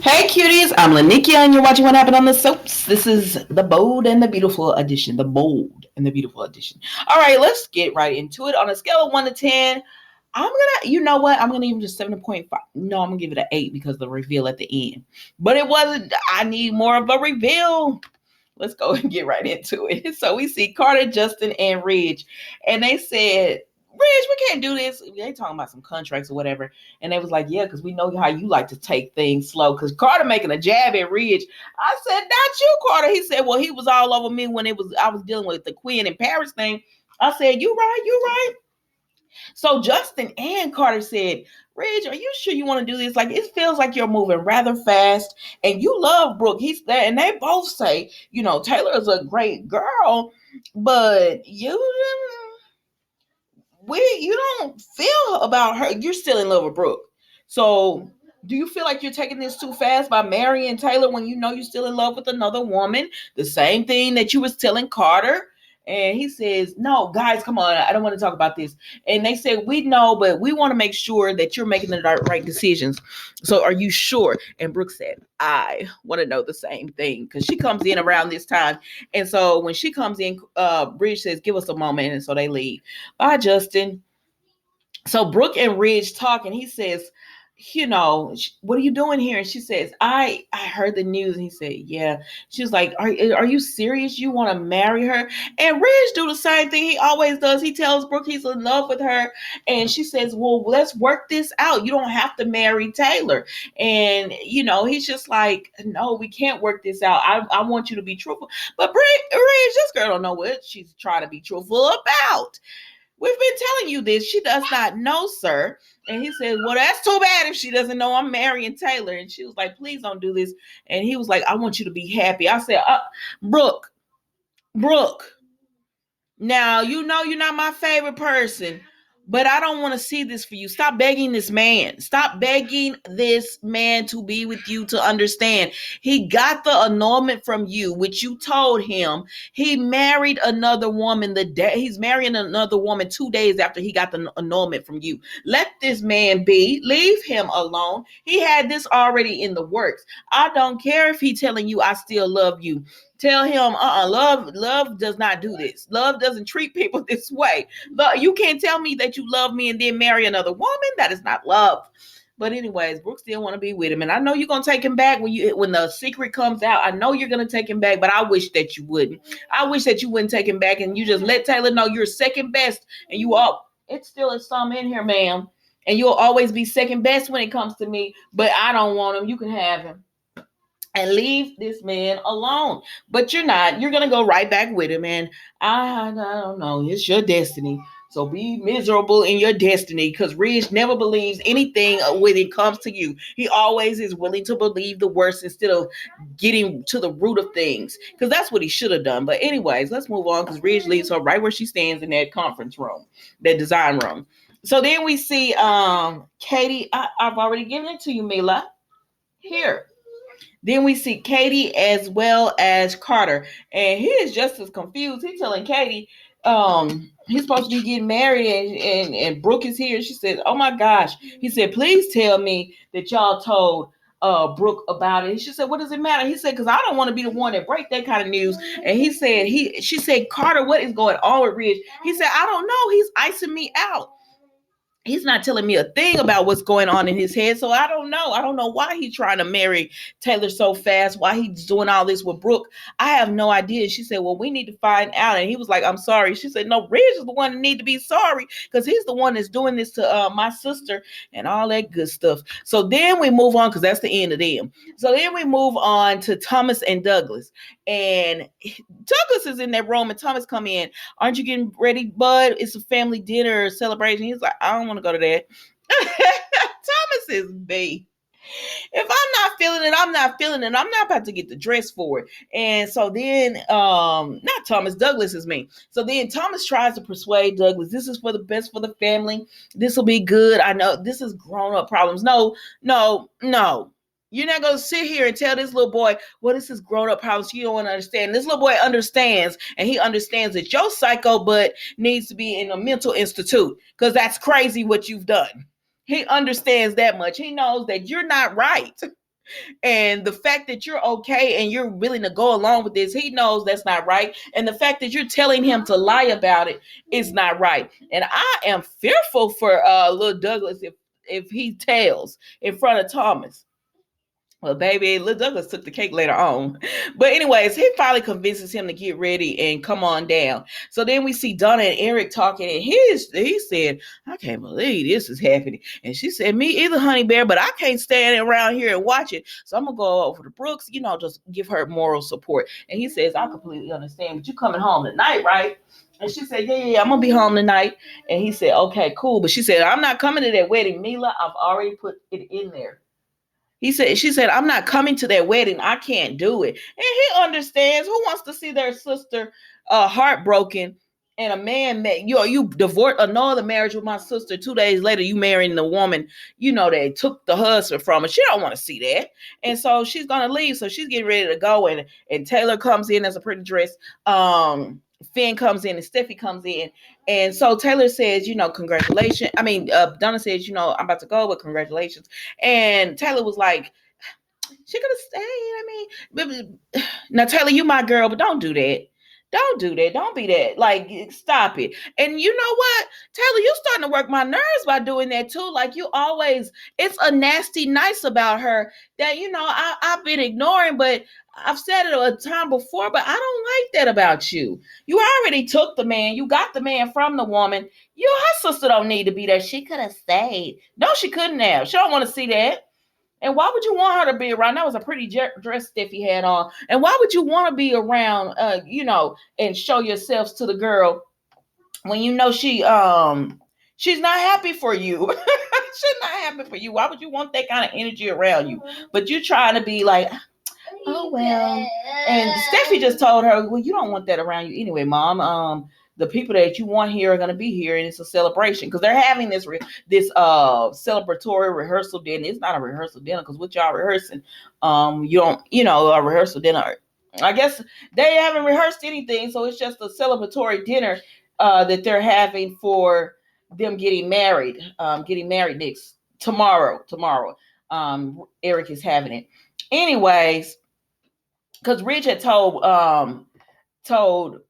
Hey cuties, I'm Lanikia and you're watching What Happened on the Soaps. This is the Bold and the Beautiful edition. The Bold and the Beautiful edition. All right, let's get right into it. On a scale of 1 to 10, you know what? I'm gonna give it a 7.5. No, I'm gonna give it an 8 because of the reveal at the end. But it wasn't, I need more of a reveal. Let's go and get right into it. So we see Carter, Justin, and Ridge, and they said, Ridge, we can't do this. They talking about some contracts or whatever. And they was like, yeah, because we know how you like to take things slow. Because Carter making a jab at Ridge. I said, not you, Carter. He said, well, he was all over me when I was dealing with the Quinn in Paris thing. I said, you right. So Justin and Carter said, Ridge, are you sure you want to do this? Like, it feels like you're moving rather fast and you love Brooke. He's there. And they both say, Taylor is a great girl, but you don't feel about her. You're still in love with Brooke. So do you feel like you're taking this too fast by marrying Taylor when you know you're still in love with another woman? The same thing that you was telling Carter. And he says, no, guys, come on. I don't want to talk about this. And they said, we know, but we want to make sure that you're making the right decisions. So are you sure? And Brooke said, I want to know the same thing because she comes in around this time. And so when she comes in, Bridge says, give us a moment. And so they leave. Bye, Justin. So Brooke and Ridge talk, and he says, what are you doing here? And she says, I heard the news. And he said, yeah. She was like, are you serious? You want to marry her? And Ridge do the same thing he always does. He tells Brooke he's in love with her. And she says, well, let's work this out. You don't have to marry Taylor. And, he's just like, no, we can't work this out. I want you to be truthful. But Ridge, this girl don't know what she's trying to be truthful about. We've been telling you this. She does not know, sir. And he said, well, that's too bad if she doesn't know I'm marrying Taylor. And she was like, please don't do this. And he was like, I want you to be happy. I said, Brooke, now, you're not my favorite person, but I don't want to see this for you. Stop begging this man. Stop begging this man to be with you to understand. He got the annulment from you, which you told him. He married another woman he's marrying another woman 2 days after he got the annulment from you. Let this man be. Leave him alone. He had this already in the works. I don't care if he's telling you I still love you. Tell him, love does not do this. Love doesn't treat people this way. But you can't tell me that you love me and then marry another woman. That is not love. But anyways, Brooke still want to be with him. And I know you're going to take him back when the secret comes out. I know you're going to take him back, but I wish that you wouldn't. I wish that you wouldn't take him back and you just let Taylor know you're second best. And it still is some in here, ma'am. And you'll always be second best when it comes to me. But I don't want him. You can have him. And leave this man alone. But you're not. You're going to go right back with him. And I don't know. It's your destiny. So be miserable in your destiny because Ridge never believes anything when it comes to you. He always is willing to believe the worst instead of getting to the root of things because that's what he should have done. But anyways, let's move on because Ridge leaves her right where she stands in that conference room, that design room. So then we see Katie. I've already given it to you, Mila. Here. Then we see Katie as well as Carter. And he is just as confused. He's telling Katie he's supposed to be getting married and Brooke is here. She said, oh my gosh. He said, please tell me that y'all told Brooke about it. She said, what does it matter? He said, because I don't want to be the one that break that kind of news. And she said, Carter, what is going on with Ridge? He said, I don't know. He's icing me out. He's not telling me a thing about what's going on in his head. So I don't know. I don't know why he's trying to marry Taylor so fast, why he's doing all this with Brooke. I have no idea. She said, well, we need to find out. And he was like, I'm sorry. She said, no, Ridge is the one that need to be sorry because he's the one that's doing this to my sister and all that good stuff. So then we move on because that's the end of them. So then we move on to Thomas and Douglas. And Douglas is in that room and Thomas come in. Aren't you getting ready, bud? It's a family dinner celebration. He's like, I don't want to go to that. Thomas is B. If I'm not feeling it, I'm not feeling it. I'm not about to get the dress for it. And so then, not Thomas, Douglas is me. So then Thomas tries to persuade Douglas, this is for the best for the family. This will be good. I know this is grown up problems. No. You're not going to sit here and tell this little boy, well, this is grown up problems. You don't want to understand. This little boy understands, and he understands that your psycho butt needs to be in a mental institute because that's crazy what you've done. He understands that much. He knows that you're not right. And the fact that you're okay and you're willing to go along with this, he knows that's not right. And the fact that you're telling him to lie about it is not right. And I am fearful for little Douglas if he tells in front of Thomas. Well, baby, Lil Douglas took the cake later on. But anyways, he finally convinces him to get ready and come on down. So then we see Donna and Eric talking, and he said, I can't believe this is happening. And she said, me either, honey bear, but I can't stand around here and watch it. So I'm going to go over to Brooks, just give her moral support. And he says, I completely understand, but you coming home tonight, right? And she said, yeah, I'm going to be home tonight. And he said, okay, cool. But she said, I'm not coming to that wedding, Mila. I've already put it in there. She said, I'm not coming to that wedding. I can't do it. And he understands. Who wants to see their sister heartbroken and a man you divorced another marriage with my sister 2 days later, you marrying the woman, they took the husband from her. She don't want to see that. And so she's going to leave. So she's getting ready to go. And Taylor comes in as a pretty dress. Finn comes in and Steffi comes in. And so Taylor says, congratulations. I mean, Donna says, I'm about to go, but congratulations. And Taylor was like, she could have stayed. I mean, now Taylor, you my girl, but don't do that. Don't do that. Don't be that. Like, stop it. And you know what? Taylor, you starting to work my nerves by doing that too. Like, you always, it's a nasty nice about her that, I've been ignoring, but I've said it a time before, but I don't like that about you. You already took the man. You got the man from the woman. Her sister don't need to be there. She could have stayed. No, she couldn't have. She don't want to see that. And why would you want her to be around? That was a pretty dress Steffi had on. And why would you want to be around, and show yourselves to the girl when she's not happy for you? She's not happy for you. Why would you want that kind of energy around you? But you trying to be like, oh, well. And Steffi just told her, well, you don't want that around you anyway, Mom. The people that you want here are going to be here, and it's a celebration because they're having this celebratory rehearsal dinner. It's not a rehearsal dinner because what y'all rehearsing, you don't, a rehearsal dinner. I guess they haven't rehearsed anything, so it's just a celebratory dinner that they're having for them getting married. Next tomorrow. Eric is having it. Anyways, because Rich had told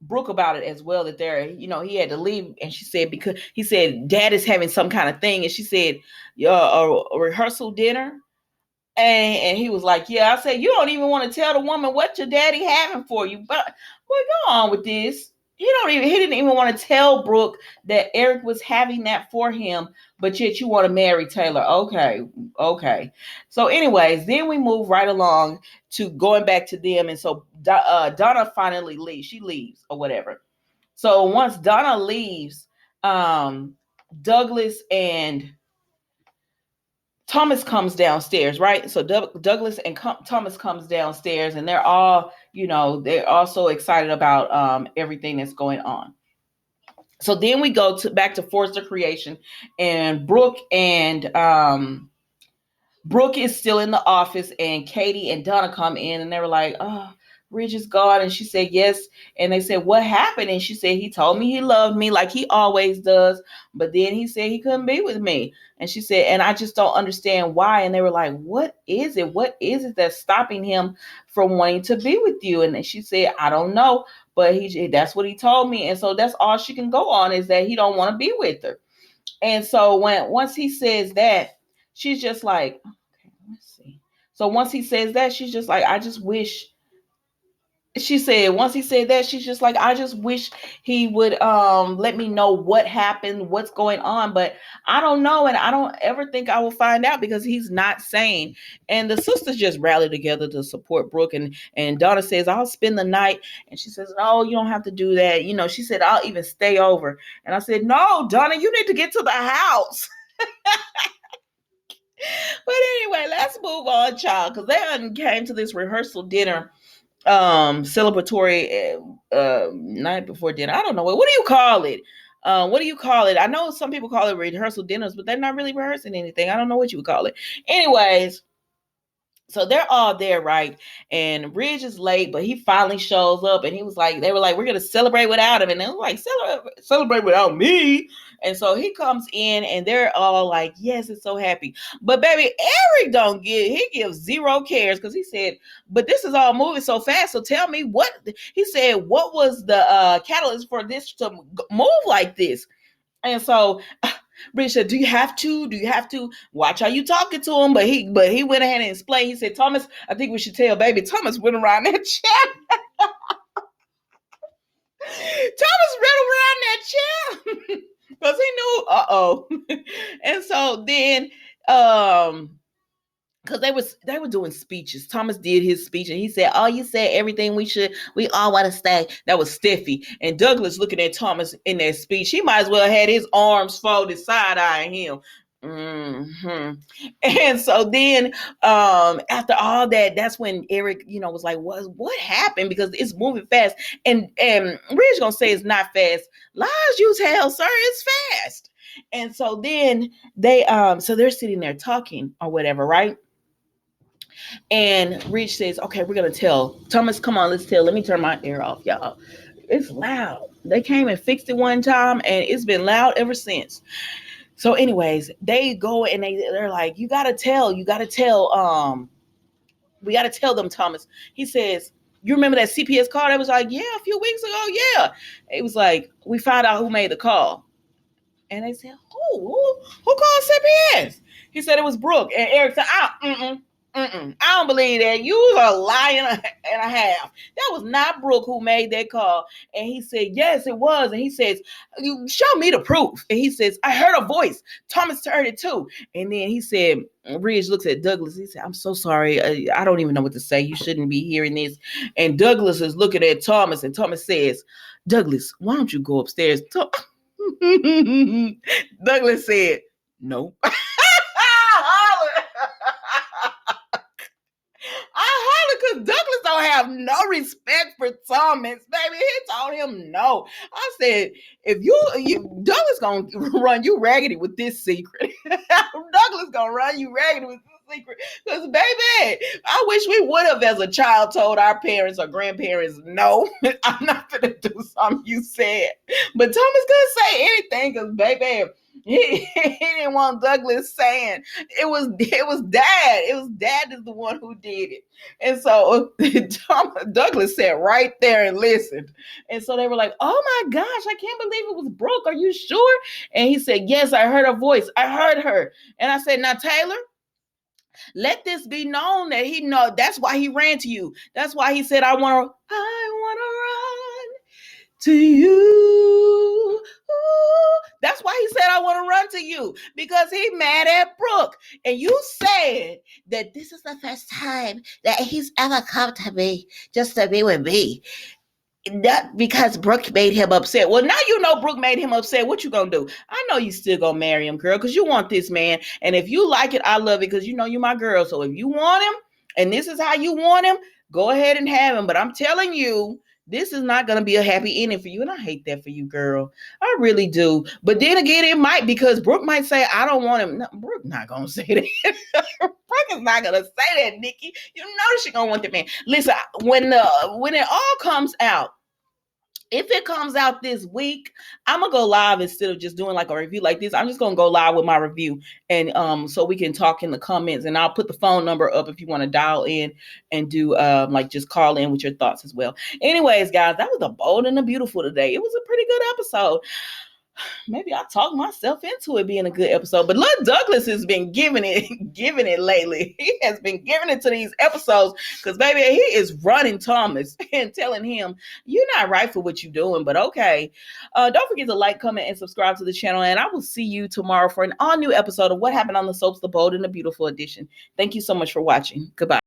Brooke about it as well, that he had to leave. And she said, because he said Dad is having some kind of thing. And she said, a rehearsal dinner. And he was like, yeah. I said, you don't even want to tell the woman what your daddy having for you. But go on with this. He didn't even want to tell Brooke that Eric was having that for him, but yet you want to marry Taylor. Okay. So anyways, then we move right along to going back to them. And so Donna finally leaves. She leaves or whatever. So once Donna leaves, Douglas and Thomas comes downstairs, right? So Douglas and Thomas comes downstairs, and they're all, they're also excited about everything that's going on. So then we go back to Forrester Creation, and Brooke is still in the office, and Katie and Donna come in, and they were like, oh, Ridge is gone. And she said, yes. And they said, what happened? And she said, he told me he loved me like he always does. But then he said he couldn't be with me. And she said, and I just don't understand why. And they were like, what is it? What is it that's stopping him from wanting to be with you? And she said, I don't know. But that's what he told me. And so that's all she can go on, is that he don't want to be with her. And so once he says that, she's just like, okay, let's see. So once he says that, she's just like, I just wish. She said, once he said that, she's just like, I just wish he would let me know what happened, what's going on. But I don't know. And I don't ever think I will find out because he's not saying. And the sisters just rally together to support Brooke. And Donna says, I'll spend the night. And she says, no, you don't have to do that. She said, I'll even stay over. And I said, no, Donna, you need to get to the house. But anyway, let's move on, child, because they came to this rehearsal dinner celebratory night before dinner. I don't know. What do you call it? I know some people call it rehearsal dinners, but they're not really rehearsing anything. I don't know what you would call it. Anyways, so they're all there, right? And Ridge is late, but he finally shows up, and they were like, we're going to celebrate without him. And they were like, celebrate without me? And so he comes in and they're all like, yes, it's so happy. But baby, Eric don't give, he gives zero cares because he said, but this is all moving so fast. So tell me what, he said, what was the catalyst for this to move like this? And so Rich said, do you have to? Watch how you talking to him? But he went ahead and explained. He said, Thomas, I think we should tell baby. Thomas went around that chair. Thomas ran around that chair. Because he knew, and so then because they were doing speeches. Thomas did his speech and he said, oh, you said everything we all want to say. That was Steffi. And Douglas looking at Thomas in that speech, he might as well had his arms folded, side-eyeing him. Mm-hmm. And so then after all that, that's when Eric, was like, what happened? Because it's moving fast. And Ridge gonna say it's not fast. Lies use hell, sir, it's fast. And so then they so they're sitting there talking or whatever, right? And Rich says, okay, we're gonna tell. Thomas, come on, let's tell. Let me turn my air off, y'all. It's loud. They came and fixed it one time and it's been loud ever since. So anyways, they go and they're like, you gotta tell, we gotta tell them, Thomas. He says, you remember that CPS call? That was like, yeah, a few weeks ago, yeah. It was like, we found out who made the call. And they said, who called CPS? He said it was Brooke. And Eric said, I don't believe that. You was a liar and a half. That was not Brooke who made that call. And he said, yes, it was. And he says, show me the proof. And he says, I heard a voice. Thomas heard it too. And then he said, Ridge looks at Douglas. He said, I'm so sorry. I don't even know what to say. You shouldn't be hearing this. And Douglas is looking at Thomas. And Thomas says, Douglas, why don't you go upstairs? Douglas said, no. Because Douglas don't have no respect for Thomas, baby. He told him no. I said, if you Douglas gonna run you raggedy with this secret. Douglas gonna run you raggedy with this secret. Because baby, I wish we would have as a child told our parents or grandparents, no, I'm not gonna do something you said. But Thomas couldn't say anything because baby, he didn't want Douglas saying it was dad. It was dad is the one who did it. And so Douglas sat right there and listened. And so they were like, oh my gosh, I can't believe it was Brooke. Are you sure? And he said, yes, I heard her voice. I heard her. And I said, now Taylor, let this be known that he know that's why he ran to you. That's why he said, I want to run to you. That's why he said, I want to run to you, because he mad at Brooke. And you said that this is the first time that he's ever come to me just to be with me. Not because Brooke made him upset. Well, now you know Brooke made him upset. What you gonna do? I know you still gonna marry him, girl, because you want this man. And if you like it, I love it, because you know you my girl. So if you want him, and this is how you want him, go ahead and have him. But I'm telling you, this is not going to be a happy ending for you. And I hate that for you, girl. I really do. But then again, it might, because Brooke might say, I don't want him. No, Brooke not going to say that. Brooke is not going to say that, Nikki. You know she's going to want the man. Listen, when it all comes out, if it comes out this week, I'm gonna go live instead of just doing like a review like this. I'm just gonna go live with my review, and so we can talk in the comments. And I'll put the phone number up if you want to dial in and do like just call in with your thoughts as well. Anyways, guys, that was the Bold and the Beautiful today. It was a pretty good episode. Maybe I talked myself into it being a good episode, but look, Douglas has been giving it lately. He has been giving it to these episodes because, baby, he is running Thomas and telling him, you're not right for what you're doing, but okay. Don't forget to like, comment, and subscribe to the channel, and I will see you tomorrow for an all-new episode of What Happened on the Soaps, the Bold and the Beautiful edition. Thank you so much for watching. Goodbye.